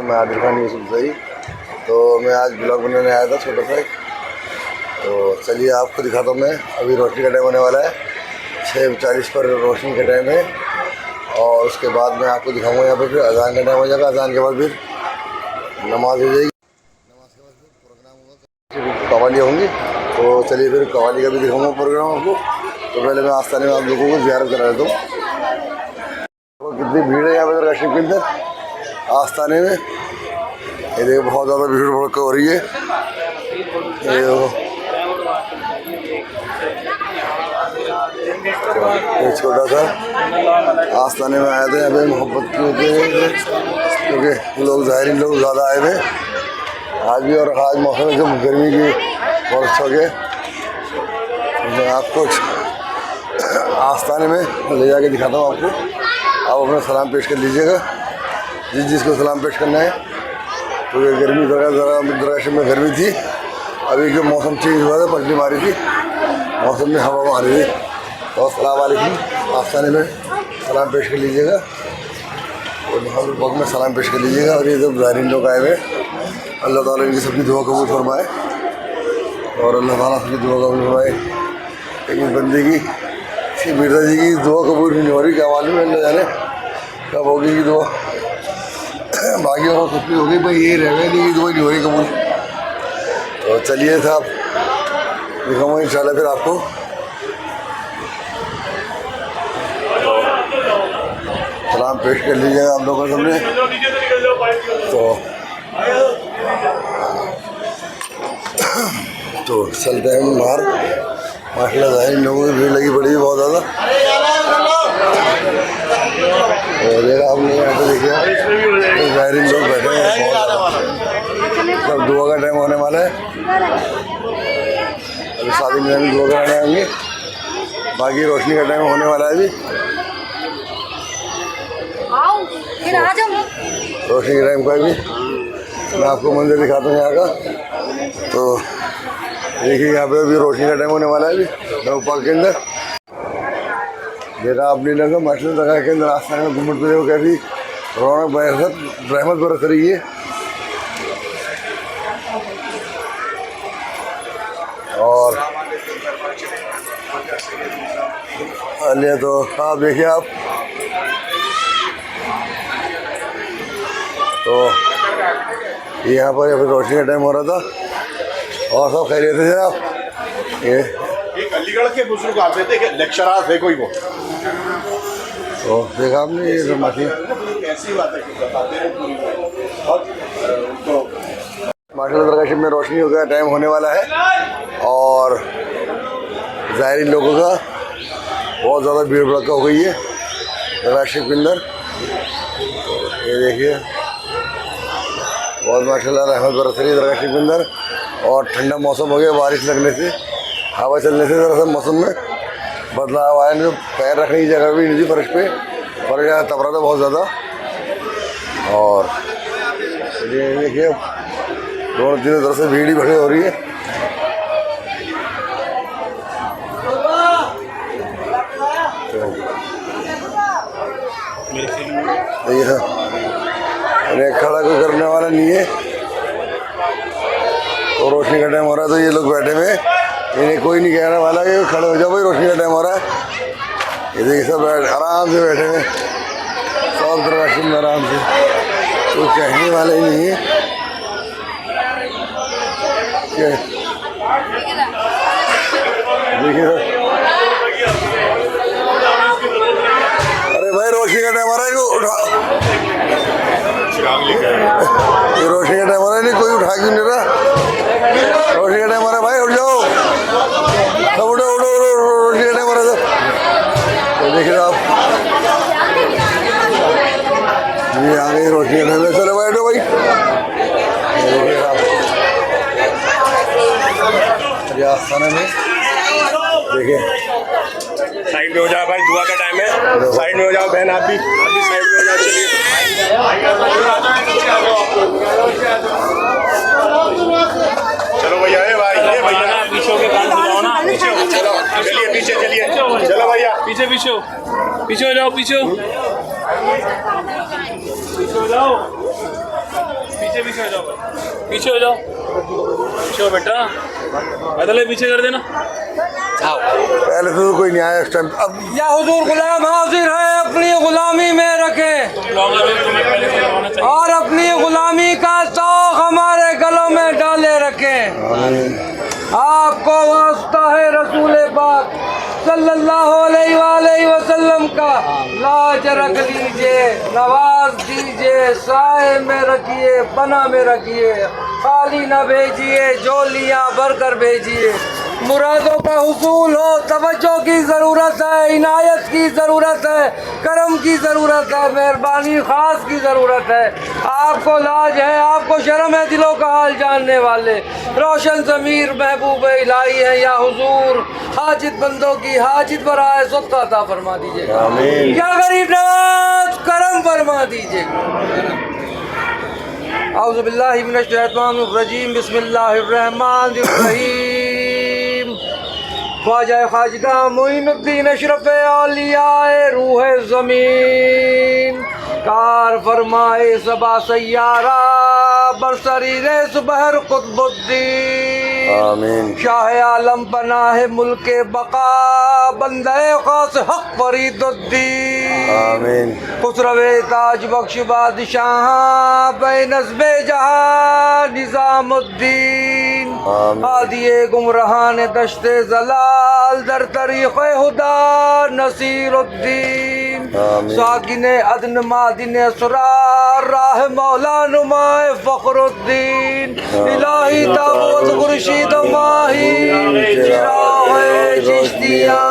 मैं आदिल खान यूसुफ सही। तो मैं आज ब्लॉग बनाने आया था छोटा सा। तो चलिए आपको दिखाता हूँ। मैं अभी रोशनी का टाइम होने वाला है, 6:40 पर रोशनी का टाइम है। और उसके बाद मैं आपको दिखाऊंगा यहाँ पर फिर अजान का टाइम हो जाएगा। अजान के बाद फिर नमाज हो जाएगी। नमाज के बाद फिर प्रोग्राम होगा, कवालियाँ होंगी। तो चलिए फिर कवाली का भी दिखाऊंगा प्रोग्राम आपको। तो पहले मैं आस्थाने में आप लोगों को ज़ियारत करा देता हूँ। तो कितनी भीड़ है यहाँ पर दरगाह शरीफ के अंदर आस्थाने में। ये देखो बहुत ज़्यादा भीड़ भड़का हो रही है। ये छोटा सा आस्थाने में आए थे। यहाँ पे मोहब्बत की होती है क्योंकि लोग ज़्यादा आए थे आज भी। और आज मौसम एकदम गर्मी की बहुत अच्छा हो गया। मैं आपको आस्थाने में ले जाके दिखाता हूँ आपको। आप अपना सलाम पेश कर लीजिएगा जिसको सलाम पेश करना है। तो ये गर्मी दरगाह में गर्मी थी। अभी जो मौसम चेंज हुआ था, पलटी मारी थी मौसम में, हवा मारी थी। तो अस्सलाम वालेकुम। आस्थाने में सलाम पेश कर लीजिएगा और वक्त में सलाम पेश कर लीजिएगा। और ये सब ज़ाहिरीन लोग आए हुए, अल्लाह ताला इनकी सबकी दुआ कबूल फरमाए। और अल्लाह ताला सबकी दुआ कबूल फरमाए। लेकिन बंदे की मिर्ज़ा जी की दुआ कबूल नहीं हो रही, क्या मालूम है, अल्लाह जाने कब होगी की दुआ। बाकी और कुछ भी होगी भाई, ये रह गए नहीं, दुआ नहीं हो रही कबूल। तो चलिए साहब दिखाऊँगा इंशाल्लाह फिर आपको। सलाम पेश कर लीजिएगा आप लोगों के सामने। तो चलते हैं बाहर। माशाल्लाह ज़ाहिर लोगों की भीड़ लगी पड़ी है बहुत ज़्यादा। और आपने यहाँ पे देखिए ज़ाहिर लोग बैठे हैं बहुत ज़्यादा। सब दुआ का टाइम होने वाला है। अभी शादी में दुआ कराने आएंगे। बाकी रोशनी का टाइम होने वाला है अभी। रोशनी के टाइम का भी मैं आपको मंदिर दिखाता हूँ यहाँ का। तो देखिए यहाँ पे अभी रोशनी का टाइम होने वाला है अभी नवपाक के अंदर। देखा आपने लगा माशा दरगाह के अंदर आस्थान में घूमट पे कैसी रौनक बरसत रहमत बरस रही है। और अलिया तो आप देखिए आप। तो यहाँ पर फिर रोशनी का टाइम हो रहा था। और सब खैरियत से आप। ये एक अलीगढ़ के बुजुर्ग आते थे, लेक्चरर थे कोई वो। तो देखा आपने ये ऐसी बात है कि बताते हैं पूरी। तो माशाल्लाह दरगाह में रोशनी हो गया टाइम होने वाला है। और ज़ाहिरी लोगों का बहुत ज़्यादा भीड़ भड़का हो गई है दरगाह के अंदर। तो ये देखिए बहुत माशाल्लाह रहमत बरस रही है दरगाह के अंदर। और ठंडा मौसम हो गया, बारिश लगने से, हवा चलने से ज़रा सा मौसम में बदलाव आया। नहीं पैर रखने की जगह भी नहीं थी फर्श पे, फर्श यहाँ तप रहा था बहुत ज़्यादा। और ये देखिए दोनों तीनों तरफ से भीड़ ही भड़ी हो रही है। अरे खड़ा कोई करने वाला नहीं है। तो रोशनी का टाइम हो रहा है तो ये लोग बैठे हुए, इन्हें कोई नहीं कहने वाला कि खड़े हो जाओ भाई रोशनी का टाइम हो रहा है। ये देखिए सब आराम से बैठे हुए, सब दरगाह में आराम से, कोई कहने वाला ही नहीं है। देखिए सर, अरे भाई रोशनी का टाइम हो रहा है, उठा ये रोशनी का टाइम हो रहा है, नहीं कोई उठा क्यों नहीं रहा। रोशनी का टाइम हो रहा है भाई, उठ जाओ सब, उठो उठो उठो, रोशनी का टाइम हो रहा है सब। तो देखिए आप ये आ गई रोशनी का टाइम। चलो बैठो भाई। देखिए आप आस्थाना में देखिए साइड में हो जाओ भाई, दुआ का टाइम है। साइड में हो जाओ बहन, आप भी साइड में हो जाओ। चलिए चलो भैया, ये भैया पीछे के कान खुलाओ ना। चलो चलिए पीछे चलिए, चलो भैया पीछे पीछे हो जाओ, पीछे हो जाओ। पीछे पीछे हो जाओ, पीछे हो जाओ, पीछे हो बेटा, पैदल पीछे कर देना। पहले तो कोई नहीं आया इस टाइम, अब या हुजूर गुलाम हाजिर है, अपनी गुलामी में रखे तुम्हें पहले से लगवाना चाहिए। और अपनी गुलामी का शौक हमारे गलों में डाले रखे। आपको वास्ता है रसूल पाक सल्लल्लाहु अलैहि वसल्लम का, लाज रख लीजिए, नवाज दीजिए, साए में रखिए, पना में रखिए, खाली न भेजिए, झोलियाँ भर कर भेजिए। मुरादों का हुसूल हो, तवज्जो की ज़रूरत है, इनायत की ज़रूरत है, करम की ज़रूरत है, मेहरबानी ख़ास की ज़रूरत है। आपको लाज है, आपको शर्म है, दिलों का हाल जानने वाले रोशन ज़मीर महबूब इलाही है। या हुजूर हाजित बंदों की हाजित पर आए सबका अता फरमा दीजिएगा। या गरीब नवाज करम फरमा दीजिएगा। औज़ु बिल्लाहि मिनश शैतानिर रजीम, बिस्मिल्लाहिर रहमानिर रहीम। ख्वाजा खाजगा मोइनुद्दीन अशरफ औलियाए रूह ज़मीन, कार फरमाए सबा सैयारा बरसरीरे सुबहर कुतुबुद्दीन, आमीन। शाह आलम पनाह मुल्के बका बंदे खास हक फरीदुद्दीन, आमीन। खुसरवे ताज बख्श बादशाह बेनज़्बे जहां निज़ामुद्दीन, हादिए गुमराहान दश्ते जलाल दर तरीक़े हुदा नसीरुद्दीन, साकिने अदन मादिने सुरार राह मौला नुमाए फ़ख्रुद्दीन, इलाही ताबूत खुर्शीद माही चिराग़े चिश्तिया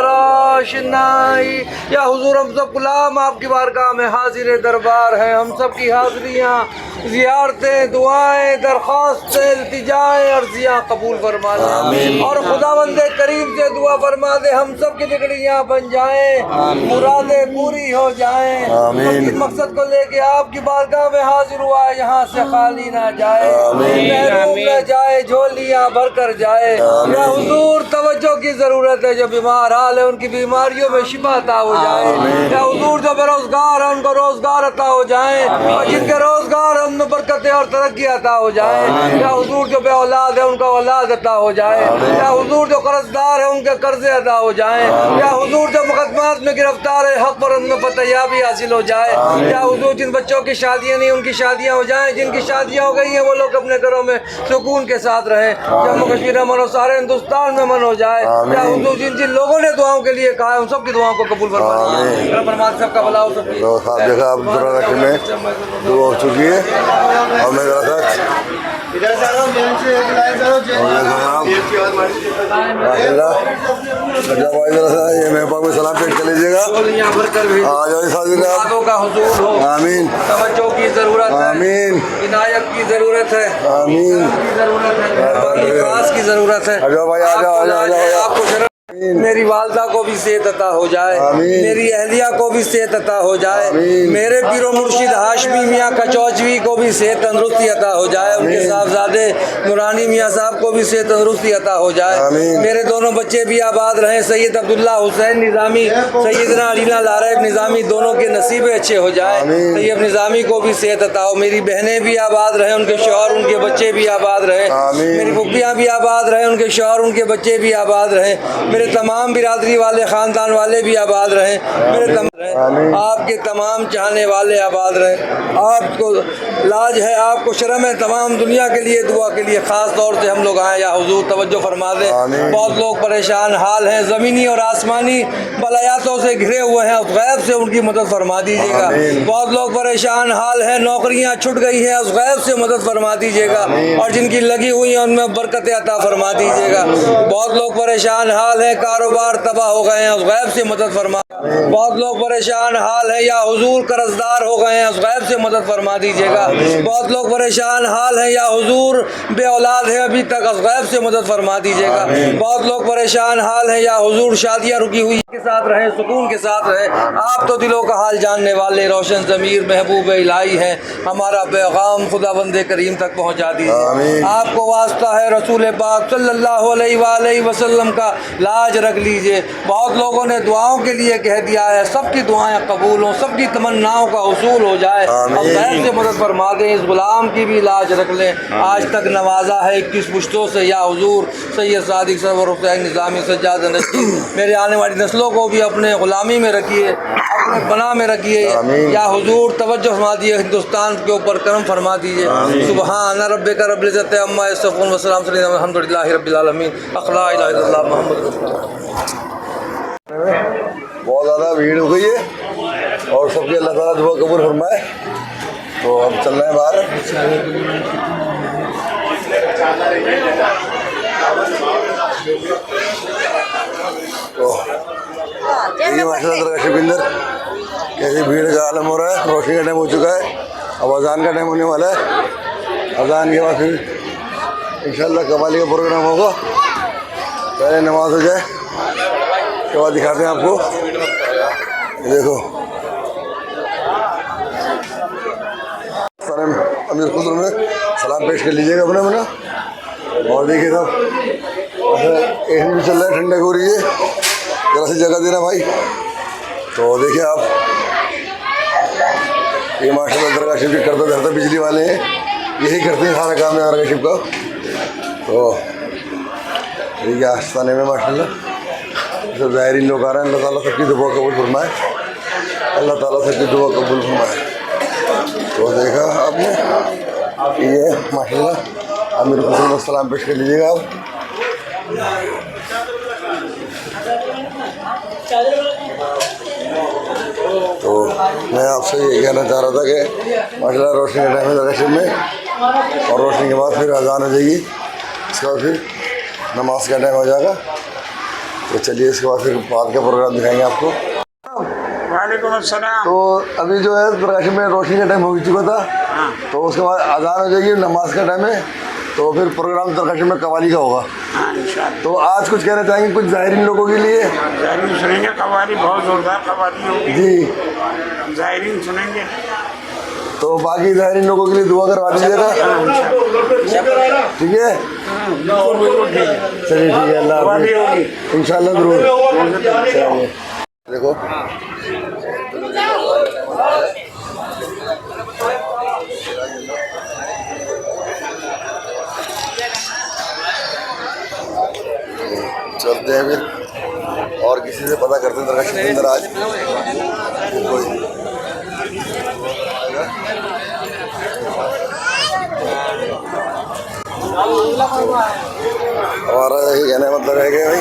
रोशनाई। या हुजूर हम सब गुलाम आपकी बारगाह में हाजिर दरबार हैं, हम सब की हाज़िरियाँ, ज़ियारतें, दुआएं, दरख्वास्तें, इल्तिजाएं, अर्ज़ियाँ कबूल फरमा दे और खुदावंद करीम से दुआ फरमा दे हम सब की बिगड़ियाँ बन जाएं, मुरादें पूरी हो जाएं। जिस मकसद को लेके आपकी बारगाह में हाजिर हुआ है यहाँ से खाली ना जाए, महरूम न जाए, झोलियाँ भर कर जाए। या हुजूर तवज्जो की ज़रूरत है, जो बीमार हाल है उनकी बीमारियों में शिफा अता हो जाए। या हुजूर जो बेरोजगार है उनको रोजगार अता हो जाए, और जिनके रोजगार है उनमें बरकतें और तरक्की अता हो जाए। या हुजूर जो बे औलाद है उनका औलाद अता हो जाए। या हुजूर जो कर्जदार है उनके कर्जे अदा हो जाए। या हुजूर जो मुकदमात में गिरफ्तार है हक पर उनमें फतहयाबी हासिल हो जाए। या हुजूर जिन बच्चों की शादियाँ नहीं उनकी शादियाँ हो जाएं, जिनकी शादियाँ हो गई हैं वो लोग अपने घरों में सुकून के साथ रहें, जम्मू कश्मीर में मन हो, सारे हिंदुस्तान में मन हो जाए। या हुजूर जिन जिन लोगों ने दुआओं के लिए कहा है उन सब की दुआओं को कबूल फरमाइए, सबका भला हो सबकी। तो साहब देखा अब में दुआ हो चुकी है और मेरा साथ ये मेहमान में सलाम पेश कर लीजिएगा। का हुजूर हो, आमीन। तवज्जो की जरूरत है, आमीन। इनायत की जरूरत है, आमीन। की जरूरत है, मेहरबानी खास की जरूरत है। आ जाओ भाई, आ जाओ, आ जाओ, आ जाओ। आपको शरफ, मेरी वालदा को भी सेहत अता हो जाए, मेरी अहलिया को भी सेहत अता हो जाए, मेरे पीरो मुर्शिद हाशमी मियाँ कचौचवी को भी सेहत तंदुरुस्ती अता हो जाए, उनके साहबजादे नूरानी मियाँ साहब को भी सेहत तंदुरुस्ती अता हो जाए, मेरे दोनों बच्चे भी आबाद रहें, सैयद अब्दुल्ला हुसैन निज़ामी, सैयदना अलीना लारैब निज़ामी, दोनों के नसीबे अच्छे हो जाए, सैयद निज़ामी को भी सेहत अता हो, मेरी बहनें भी आबाद रहें, उनके शौहर उनके बच्चे भी आबाद रहें, मेरी फुफ्फियाँ भी आबाद रहें, उनके शौहर उनके बच्चे भी आबाद रहें, मेरे तमाम बिरादरी वाले ख़ानदान वाले भी आबाद रहें, मेरे आपके तमाम चाहने वाले आबाद रहें। आपको लाज है, आपको शर्म है, तमाम दुनिया के लिए दुआ के लिए ख़ास तौर से हम लोग आए। या हुजूर तवज्जो फरमा दें, बहुत लोग परेशान हाल हैं, ज़मीनी और आसमानी बलायातों से घिरे हुए हैं, गैब से उनकी मदद फरमा दीजिएगा। बहुत लोग परेशान हाल हैं, नौकरियाँ छुट गई हैं, उस गैब से मदद फरमा दीजिएगा, और जिनकी लगी हुई हैं उनमें बरकत अता फरमा दीजिएगा। बहुत लोग परेशान हाल हैं, कारोबार तबाह हो गए हैं, उस गैब से मदद फरमा। बहुत लोग परेशान हाल है, या हुजूर कर्जदार हो गए हैं, उस गैब से मदद फरमा दीजिएगा। बहुत लोग परेशान हाल है, या हुजूर बे औलाद है अभी तक, उस गैब से मदद फरमा दीजिएगा। बहुत लोग परेशान हाल है, या हुजूर शादियाँ रुकी हुई के साथ रहे, सुकून के साथ रहे। आप तो दिलों का हाल जानने वाले रोशन ज़मीर महबूब इलाही हैं। हमारा पैगाम खुदा बंदे करीम तक पहुंचा दीजिए। आपको वास्ता है रसूल पाक सल्लल्लाहु अलैहि वसल्लम का लाज रख लीजिए। बहुत लोगों ने दुआओं के लिए कह दिया है, सबकी दुआएं कबूल हों, सबकी तमन्नाओं का हुसूल हो जाए। अब गैर से मदद फरमा दें, इस गुलाम की भी लाज रख लें। आज तक नवाजा है 21 पुश्तों से, या हुजूर सैयद सादिक सरवर हुसैन निज़ामी सज्जाद नशीं मेरे आने वाली नस्लों को भी अपने गुलामी में रखिए, अपने बना में रखिए। या हुजूर तवज्जो फरमा दिए, हिंदुस्तान के ऊपर करम फरमा दीजिए। सुबहान रब्बिका रब्बिल इज़्ज़ति अम्मा यसिफून व सलामुन अलल हम्दुलिल्लाहि रब्बिल आलमीन। अखला इला इल्लल्लाह मुहम्मद रसूलुल्लाह। बहुत ज़्यादा भीड़ हो गई है और सबके अल्लाह ताला दुआ कबूल फरमाए। तो अब चल रहे हैं बाहर। तो देखिए माशाल्लाह दरगाह शरीफ के अंदर कैसी भीड़ का आलम हो रहा है। रोशनी का टाइम हो चुका है, अब अजान का टाइम होने वाला है। अजान के बाद फिर इंशाल्लाह कव्वाली का प्रोग्राम होगा। पहले नमाज हो जाए उसके बाद दिखाते हैं आपको। देखो अमीर खुद में सलाम पेश कर लीजिएगा अपने अपना। और देखिए साहब एसी भी चल रहा है, ठंडक हो रही है, जरा सी जगह देना भाई। तो देखिए आप, ये माशाल्लाह दरगाह शरीफ के करता धरता बिजली वाले हैं, यही करते हैं सारा काम है दरगाह शरीफ का। तो ठीक है आस्थाने में माशाल्लाह सब ज़ाहिरीन लोग आ रहे हैं। अल्लाह ताला सबकी दुआ कबूल फरमाए, अल्लाह ताला सबकी दुआ कबूल फरमाए। तो देखा आपने, ये माशाल्लाह अमीर हुसैन सलाम पेश कर लीजिएगा आप। तो मैं आपसे ये कहना चाह रहा था कि माशाल्लाह रोशनी का टाइम है दरगाह शरीफ में, और रोशनी के बाद फिर अजान हो जाएगी, इसके बाद फिर नमाज का टाइम हो जाएगा। तो चलिए इसके बाद फिर बाद का प्रोग्राम दिखाएंगे आपको। वालेकुम अस्सलाम। तो अभी जो है दरगाह शरीफ में रोशनी का टाइम हो चुका था, तो उसके बाद अजान हो जाएगी, नमाज का टाइम है, तो फिर प्रोग्राम दरगाह शरीफ में कव्वाली का होगा। तो आज कुछ कहना चाहेंगे कुछ ज़ाहिरीन लोगों के लिए? ज़ाहिरीन सुनेंगे कव्वाली, बहुत ज़ोरदार कव्वाली होगी जी, ज़ाहिरीन सुनेंगे। तो बाकी ज़ाहिरीन लोगों के लिए दुआ करवा दीजिएगा, ठीक है? चलिए ठीक है, अल्लाह हाफ़िज़, इंशाल्लाह ज़रूर। देखो चलते हैं फिर और किसी से पता करते हैं दरगाह शरीफ के अंदर आज कोई हमारा यही कहने मतलब है कि भाई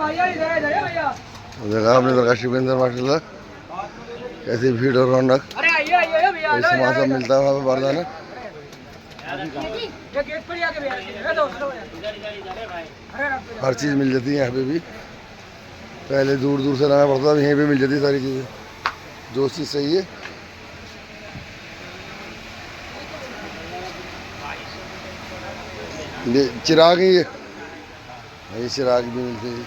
भैया भैया देखा आपने दरगाह शिवेंद्र माशाल्लाह कैसी भीड़ और रौनक। सामान सब मिलता है वहाँ पे बारदाना। हर चीज़ मिल जाती है यहाँ पे भी। पहले दूर दूर से लाना पड़ता था, यहीं पे मिल जाती है सारी चीज़ें, जो चीज़ सही है। ये चिराग ही है, ये चिराग भी मिलते हैं।